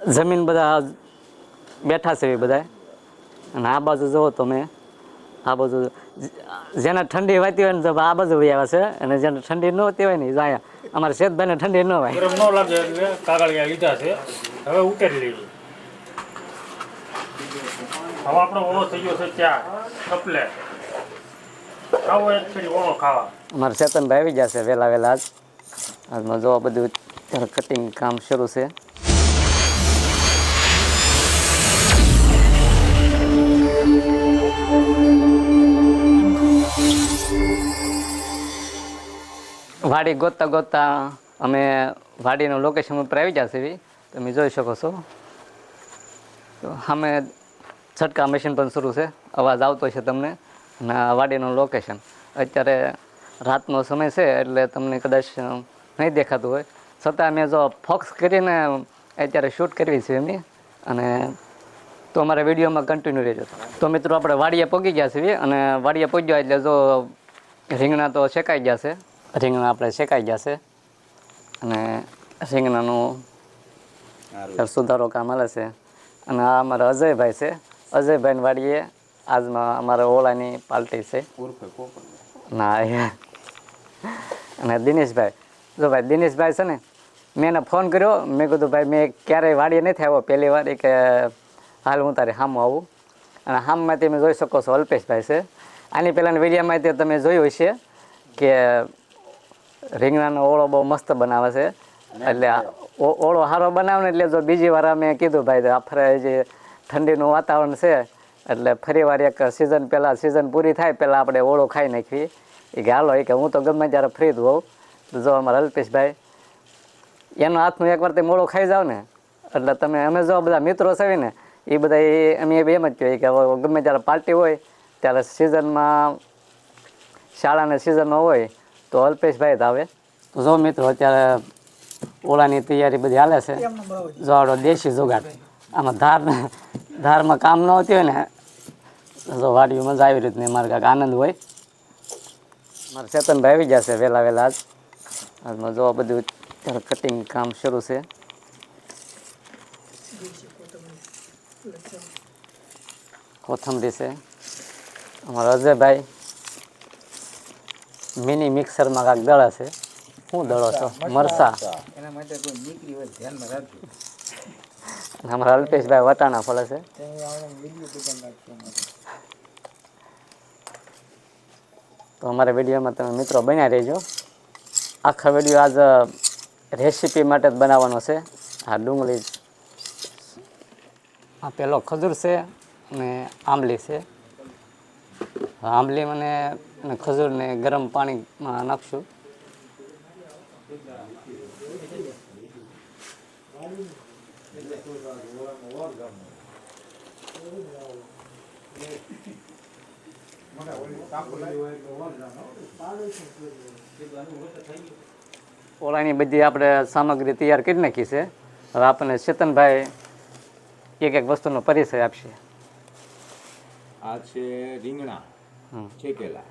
જમીન બધા બેઠા છે એ બધા, અને આ બાજુ જુઓ તમે, આ બાજુ જેને ઠંડી વાતી હોય ને તો આ બાજુ આવ્યા છે, અને જેને ઠંડી ન હોતી હોય ને અહીંયા અમારે શેતભાઈને ઠંડી ન હોય. ગરમ ન લાગે એટલે કાગળિયા લીધા છે, હવે ઉકેલી લઈએ. હવે આપણો ઓળો થઈ ગયો છે ચાર કપલે ખાવો એક ફરી ઓળો ખાવા. અમારે ચેતનભાઈ આવી જશે વહેલા વહેલા આજમાં જો બધું ત્યારે કટિંગ કામ શરૂ છે. વાડી ગોતતા ગોતતા અમે વાડીનું લોકેશન ઉપર આવી જશે, તમે જોઈ શકો છો. તો સામે છટકા મશીન પણ શરૂ છે, અવાજ આવતો છે તમને. અને વાડીનું લોકેશન અત્યારે રાતનો સમય છે એટલે તમને કદાચ નહીં દેખાતું હોય, છતાં અમે જો ફોકસ કરીને અત્યારે શૂટ કરવી છે એમની, અને તો અમારા વિડીયોમાં કન્ટિન્યુ રહેજો. તો મિત્રો આપણે વાડીએ પહોંચી ગયા છીએ, અને વાડીએ પહોંચ્યા એટલે જો રીંગણા તો શેકાઈ ગયા છે, રીંગણા આપણે શેકાઈ ગયા છે, અને રીંગણાનું સુધારો કામ હાલે છે. અને આ અમારા અજયભાઈ છે, અજયભાઈની વાડીએ આજમાં અમારા ઓળાની પાર્ટી છે ના એ. અને દિનેશભાઈ, જો ભાઈ દિનેશભાઈ છે ને, મેં એને ફોન કર્યો, મેં કીધું ભાઈ મેં ક્યારેય વાડીએ નથી આવ્યો, પહેલી વાર કે હાલ હું તારે સામું આવું. અને સામમાં તમે જોઈ શકો છો અલ્પેશભાઈ છે. આની પહેલાંની વિડીયોમાં તમે જોયું હશે કે રીંગણાનો ઓળો બહુ મસ્ત બનાવે છે, એટલે ઓળો સારો બનાવે ને એટલે જો બીજી વાર અમે કીધું ભાઈ આફરે જે ઠંડીનું વાતાવરણ છે એટલે ફરી વાર એક સિઝન પહેલાં, સિઝન પૂરી થાય પહેલાં આપણે ઓળો ખાઈ નાખવી. એ કે હાલો, એ કે હું તો ગમે ત્યારે ફ્રી જ હોઉં. તો જો અમારા અલ્પેશભાઈ એનો હાથનું એકવાર તમે ઓળો ખાઈ જાઓ ને એટલે તમે, અમે જો બધા મિત્રો છે ને એ બધા અમે એમ જ કહીએ કે ગમે ત્યારે પાર્ટી હોય ત્યારે સિઝનમાં, શાળાના સિઝનમાં હોય તો અલ્પેશભાઈ જ આવે. તો જો મિત્રો અત્યારે ઓળાની તૈયારી બધી હાલે છે. જો આપણો દેશી જુગાડ, આમાં ધારમાં કામ ન હોતી હોય ને જો વાડીમાં જ આવી રીતની મારે કાંઈક આનંદ હોય. મારે ચેતનભાઈ આવી જશે વહેલા વહેલા આજમાં જો બધું ત્યારે કટિંગ કામ શરૂ છે. કોથમરી છે. અમારા અજયભાઈ મિની મિક્સરમાં કાંઈક દળે છે. શું દળો છો? મરસા. એના માટે કોઈ નીકળી હોય ધ્યાનમાં રાખજો. અમારા અલ્પેશભાઈ વટાણા ફળે છે. તો અમારા વિડીયોમાં તમે મિત્રો બન્યા રહેજો. આખા વિડીયો આજ રેસીપી માટે જ બનાવવાનો છે. આ ડુંગળી, આ પેલો ખજૂર છે અને આંબલી છે. આંબલી મને ખજૂરને ગરમ પાણીમાં નાખશું. ઓળાની બધી આપણે સામગ્રી તૈયાર કરી નાખી છે. હવે આપણને ચેતનભાઈ એક એક વસ્તુનો પરિચય આપશે. આ છે રીંગણા શેકેલા,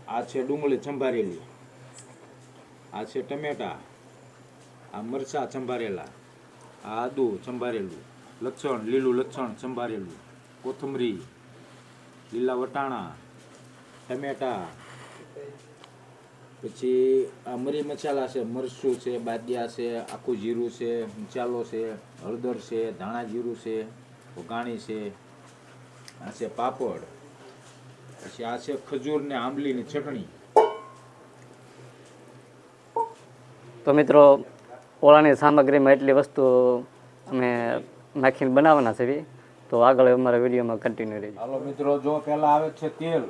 આ છે ડુંગળી સંભારેલી, આ છે ટમેટા, આ મરચાં સંભારેલા, આ આદુ સંભારેલું, લસણ, લીલું લસણ સંભારેલું, કોથમરી, લીલા વટાણા, ટમેટા, પછી આ મરી મસાલા છે, મરચું છે, બાદિયા છે, આખું જીરું છે, મસાલો છે, હળદર છે, ધાણા જીરું છે, વઘાણી છે, આ છે પાપડ, પછી આ છે ખજૂર ને આંબલીની ચટણી. તો મિત્રો ઓળાની સામગ્રીમાં એટલી વસ્તુ અમે નાખીને બનાવવાના છે. તો આગળ અમારા વિડીયોમાં કન્ટિન્યુ રહેજો. હાલો મિત્રો, જો પહેલા આવે છે તેલ,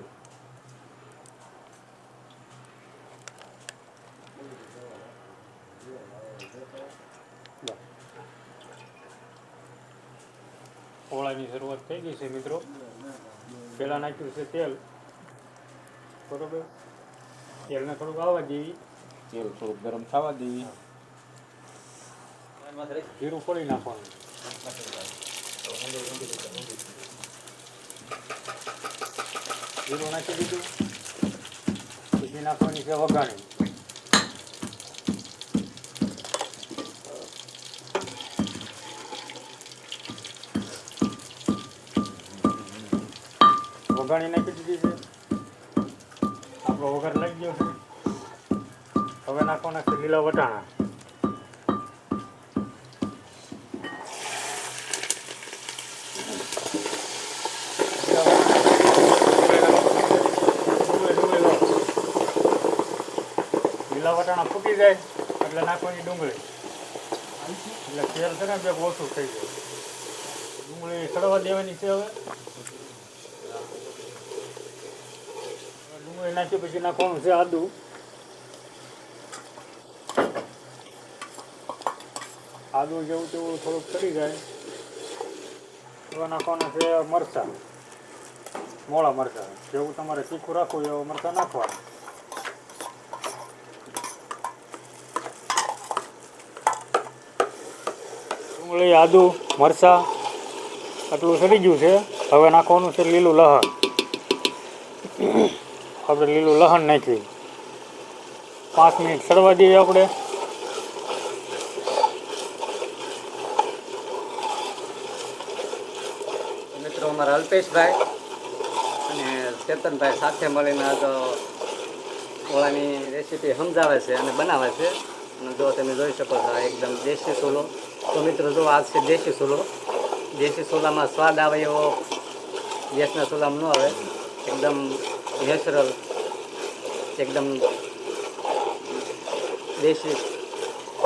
ઓળાની શરૂઆત થઈ ગઈ છે મિત્રો. પહેલાં નાખ્યું છે તેલ, બરોબર. તેલને થોડુંક આવવા દેવી, તેલ થોડુંક ગરમ થવા દેવી, જીરું ફોડી નાખવાનું, જીરું નાખી દીધું. પછી નાખવાની છે વઘાણી. વઘાણી નાખી દીધી છે. આપણો વઘાર લાગી ગયો છે. હવે નાખવાના છે લીલા વટાણા. લીલા વટાણા ફૂટી જાય એટલે નાખવાની ડુંગળી. એટલે તેલ છે ને બે ઓછું થઈ જાય. ડુંગળી સડવા દેવાની છે. હવે ડુંગળી નાખી પછી નાખવાનું છે આદુ. આદુ જેવું તેવું થોડુંક ચડી જાય હવે નાખવાના છે મરચાં, મોળા મરચાં. જેવું તમારે તીખું રાખવું એવા મરચાં નાખવાના. ડુંગળી, આદુ, મરચાં આટલું સડી ગયું છે. હવે નાખવાનું છે લીલું લસણ. આપણે લીલું લસણ નાખી 5 મિનિટ સડવા દઈએ આપણે. મિત્રો અમારા અલ્પેશભાઈ અને ચેતનભાઈ સાથે મળીને આ તો ઓળાની રેસીપી સમજાવે છે અને બનાવે છે. અને જો તમે જોઈ શકો છો આ એકદમ દેશી ચૂલો. તો મિત્રો જો આ છે દેશી ચૂલો. દેશી ચૂલામાં સ્વાદ આવે એવો ગેસના ચૂલામાં ન આવે. એકદમ નેચરલ, એકદમ દેશી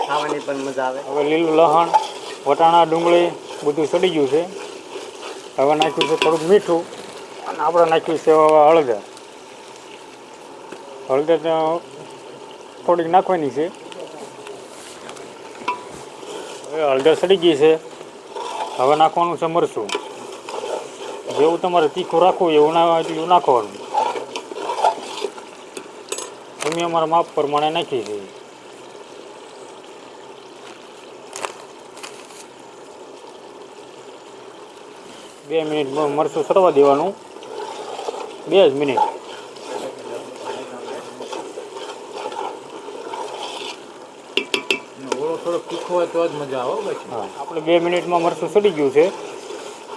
ખાવાની પણ મજા આવે. હવે લીલું લસણ, વટાણા, ડુંગળી બધું સડી ગયું છે. હવે નાખ્યું છે થોડુંક મીઠું અને આપણે નાખ્યું છે હળદર. હળદર થોડીક નાખવાની છે. હવે હળદર સડી ગઈ છે. હવે નાખવાનું છે મરચું. જેવું તમારે તીખું રાખવું એવું એટલું નાખવાનું. અમે અમારા માપ પ્રમાણે નાખી છે. બે મિનિટ મરચું સડવા દેવાનું. 2 જ મિનિટ. ઓળો થોડોક તીખો હોય તો જ મજા આવે પછી. હા, આપણે 2 મિનિટમાં મરચું સડી ગયું છે.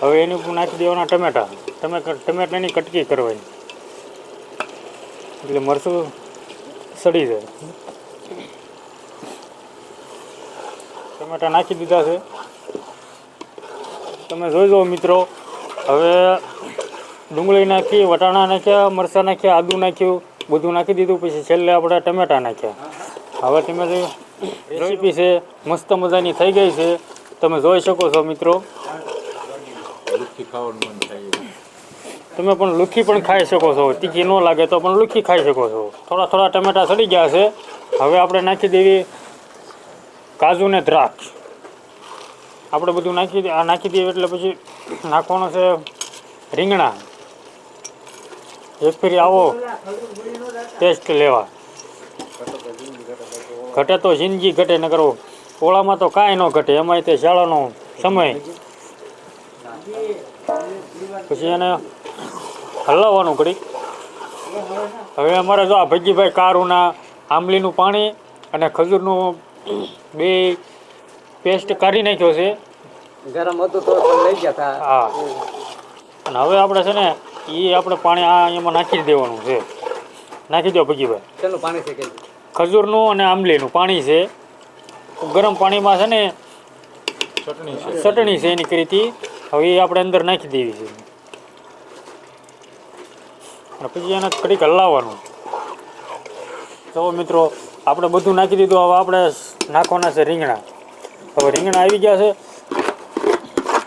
હવે એની ઉપર નાખી દેવાના ટમેટા. ટમેટાની કટકી કરવાની એટલે મરચું સડી જાય. ટમેટા નાખી દીધા છે. તમે જોઈ લો મિત્રો. હવે ડુંગળી નાખી, વટાણા નાખ્યા, મરચાં નાખ્યા, આદુ નાખ્યું, બધું નાખી દીધું. પછી છેલ્લે આપણે ટમેટા નાખ્યા. હવે તમે રેસીપી છે મસ્ત મજાની થઈ ગઈ છે. તમે જોઈ શકો છો મિત્રો. લુખી ખાવાનું મન થાય એવું. તમે પણ લુખી પણ ખાઈ શકો છો. તીખી ન લાગે તો પણ લુખી ખાઈ શકો છો. થોડા થોડા ટમેટા સડી ગયા છે. હવે આપણે નાખી દેવી કાજુ ને દ્રાક્ષ. આપણે બધું નાખી દઈએ એટલે પછી નાખવાનો છે રીંગણા. એક ફેરી આવો ટેસ્ટ લેવા. ઘટે તો જિંદગી ઘટે ન કરો. ઓળામાં તો કાંઈ ન ઘટે. એમાંય તે શાળાનો સમય. પછી એને હલાવવાનું ઘડીક. હવે અમારે જો આ ભજીભાઈ કારુના આંબલીનું પાણી અને ખજૂરનું 2 પેસ્ટ કાઢી નાખ્યો છે. ગરમ હતું તો લઈ ગયા હતા. હા, અને હવે આપણે છે ને એ આપણે પાણી આ એમાં નાખી દેવાનું છે. નાખી દો ભજીભાઈ. શેનું પાણી છે કે ખજૂરનું અને આંબલીનું પાણી છે. ગરમ પાણીમાં છે ને ચટણી છે એની કરી હતી. હવે એ આપણે અંદર નાખી દેવી છે. અને પછી એને કડીક હલાવવાનું. તો મિત્રો આપણે બધું નાખી દીધું. હવે આપણે નાખવાના છે રીંગણા. હવે રીંગણા આવી ગયા છે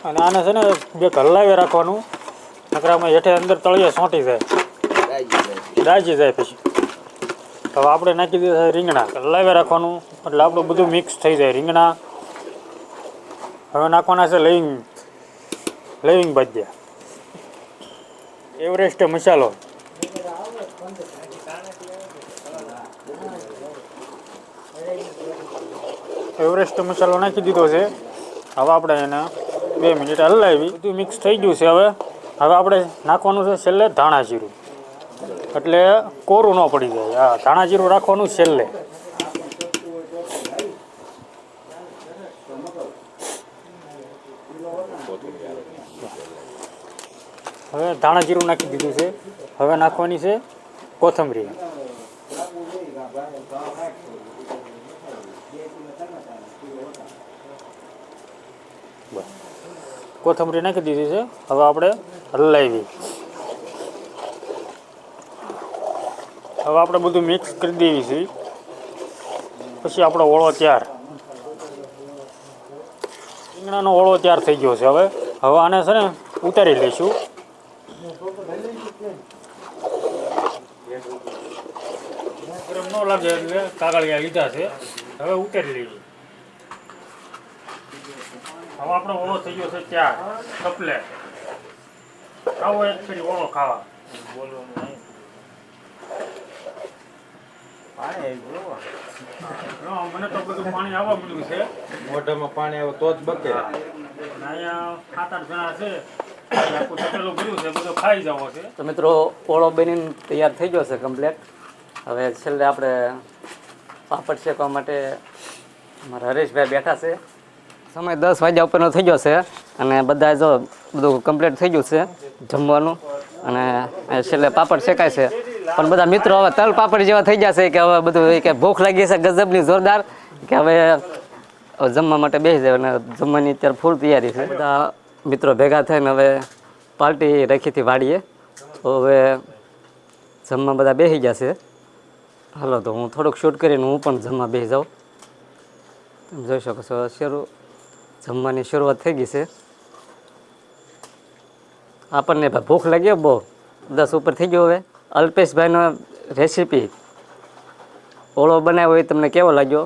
અને આને છે ને બે હલાવી રાખવાનું. નકરામાં હેઠે અંદર તળિયે સોંટી જાય, દાજી જાય. પછી હવે આપણે નાખી દીધા રીંગણા. હલાવી રાખવાનું એટલે આપણું બધું મિક્સ થઈ જાય. રીંગણા હવે નાખવાના છે લવિંગ ભજીયા, એવરેસ્ટ મસાલો. એવરેસ્ટ મસાલો નાખી દીધો છે. હવે આપણે એને 2 મિનિટ હલાવી. બધું મિક્સ થઈ ગયું છે. હવે આપણે નાખવાનું છે છેલ્લે ધાણા જીરું. એટલે કોરું ન પડી જાય. હા, ધાણા જીરું રાખવાનું છેલ્લે. હવે ધાણા જીરું નાખી દીધું છે. હવે નાખવાની છે કોથમરી. કોથમરી નાખી દીધી છે. હવે આપણે હલાવી. હવે આપણે બધું મિક્સ કરી દેવી છે. પછી આપણો ઓળો તૈયાર. રીંગણાનો ઓળો તૈયાર થઈ ગયો છે. હવે આને છે ને ઉતારી લઈશું. ગરમ ન લાગે એટલે કાગળિયા લીધા છે. હવે ઉતારી લઈએ. હવે આપણો ઓળો થઈ ગયો છે તૈયાર. કપલે આવો એક ફેરી ઓળો ખાવા. મને તો બધું પાણી આવવા મળ્યું છે. મોઢામાં પાણી આવે તો જ બકે. અહીંયા 7-8 જણા છે. આખું તપેલું ભર્યું છે. બધું ખાઈ જવો છે. તો મિત્રો ઓળો બનીને તૈયાર થઈ ગયો છે કમ્પ્લેટ. હવે છેલ્લે આપણે પાપડ શેકવા માટે અમારા હરેશભાઈ બેઠા છે. સમય 10 વાગ્યા ઉપરનો થઈ ગયો છે અને બધા જો બધું કમ્પ્લીટ થઈ ગયું છે જમવાનું અને છેલ્લે પાપડ શેકાય છે. પણ બધા મિત્રો હવે તલ પાપડ જેવા થઈ જશે કે હવે બધું કે ભૂખ લાગી છે ગજબની જોરદાર કે હવે જમવા માટે બેસી જાય અને જમવાની અત્યારે ફૂલ તૈયારી છે. બધા મિત્રો ભેગા થઈને હવે પાર્ટી રાખી હતી વાડીએ. તો હવે જમવા બધા બેસી જશે. હાલો તો હું થોડુંક શૂટ કરીને હું પણ જમવા બેસી જાઉં. તમે જોઈ શકો છો જમવાની શરૂઆત થઈ ગઈ છે. આપણને ભૂખ લાગી બહુ 10 ઉપર થઈ ગયો. હવે અલ્પેશભાઈનો રેસીપી ઓળો બનાવ્યો એ તમને કેવો લાગ્યો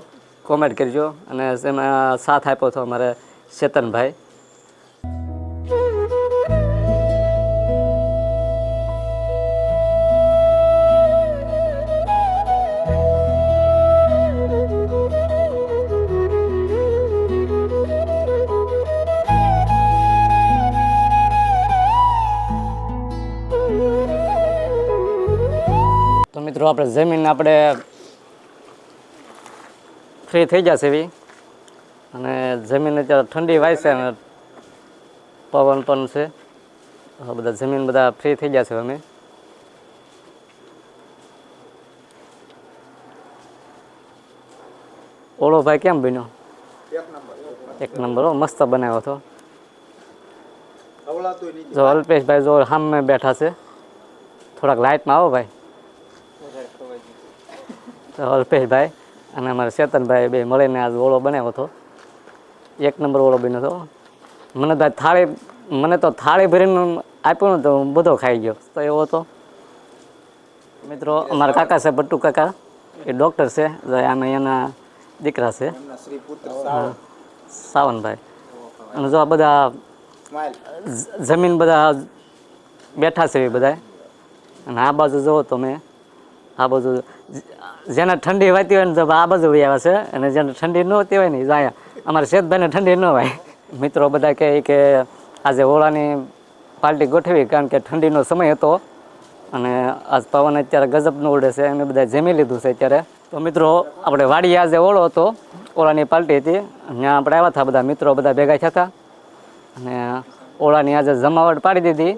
કોમેન્ટ કરજો. અને એમાં સાથ આપ્યો હતો અમારે ચેતનભાઈ. તો મિત્રો આપણે જમીન આપણે ફ્રી થઈ જશે એવી અને જમીન અત્યારે ઠંડી વાય છે અને પવન પણ છે. બધા જમીન બધા ફ્રી થઈ જશે. અમે ઓળો ભાઈ કેમ બન્યો? એક નંબર મસ્ત બનાવ્યો હતો. જો અલ્પેશભાઈ જો સામે બેઠા છે. થોડાક લાઇટમાં આવો ભાઈ. તો અલ્પેશભાઈ અને અમારા ચેતનભાઈ બે મળીને આજ ઓળો બનાવ્યો હતો. એક નંબર ઓળો બન્યો હતો. મને તો થાળી ભરીને આપ્યો ને તો હું બધો ખાઈ ગયો. તો એવો હતો મિત્રો. અમારા કાકા છે ભટ્ટુ કાકા, એ ડૉક્ટર છે. આમે એના દીકરા છે સાવનભાઈ. અને જો આ બધા જમીન બધા બેઠા છે એ બધા. અને આ બાજુ જુઓ તમે, આ બાજુ જેને ઠંડી વાતી હોય ને તો આ બાજુ આવે છે. અને જેને ઠંડી ન હોતી હોય ને અહીંયા અમારા શેતભાઈને ઠંડી ન હોય. મિત્રો બધા કહે કે આજે ઓળાની પાર્ટી ગોઠવી કારણ કે ઠંડીનો સમય હતો અને આજ પવન અત્યારે ગજબનો ઉડે છે. અમે બધા જમી લીધું છે અત્યારે. તો મિત્રો આપણે વાડીએ આજે ઓળો હતો, ઓળાની પાર્ટી હતી. ત્યાં આપણે આવ્યા હતા બધા મિત્રો બધા ભેગા થયા હતા અને ઓળાની આજે જમાવટ પાડી દીધી.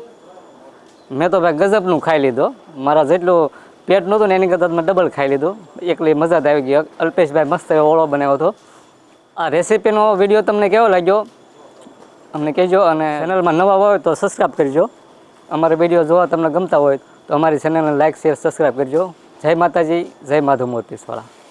મેં તો ભાઈ ગજબનું ખાઈ લીધો. મારા જેટલું પેટ નહોતું ને એની કરતાં મેં ડબલ ખાઈ લીધું. એકલી મજા જ આવી ગઈ. અલ્પેશભાઈ મસ્ત ઓળો બનાવ્યો હતો. આ રેસીપીનો વિડીયો તમને કેવો લાગ્યો અમને કહેજો. અને ચેનલમાં નવા હોય તો સબસ્ક્રાઈબ કરજો. અમારા વિડીયો જોવા તમને ગમતા હોય તો અમારી ચેનલને લાઇક શેર સબસ્ક્રાઈબ કરજો. જય માતાજી, જય માધવ મૂર્તિવાળા.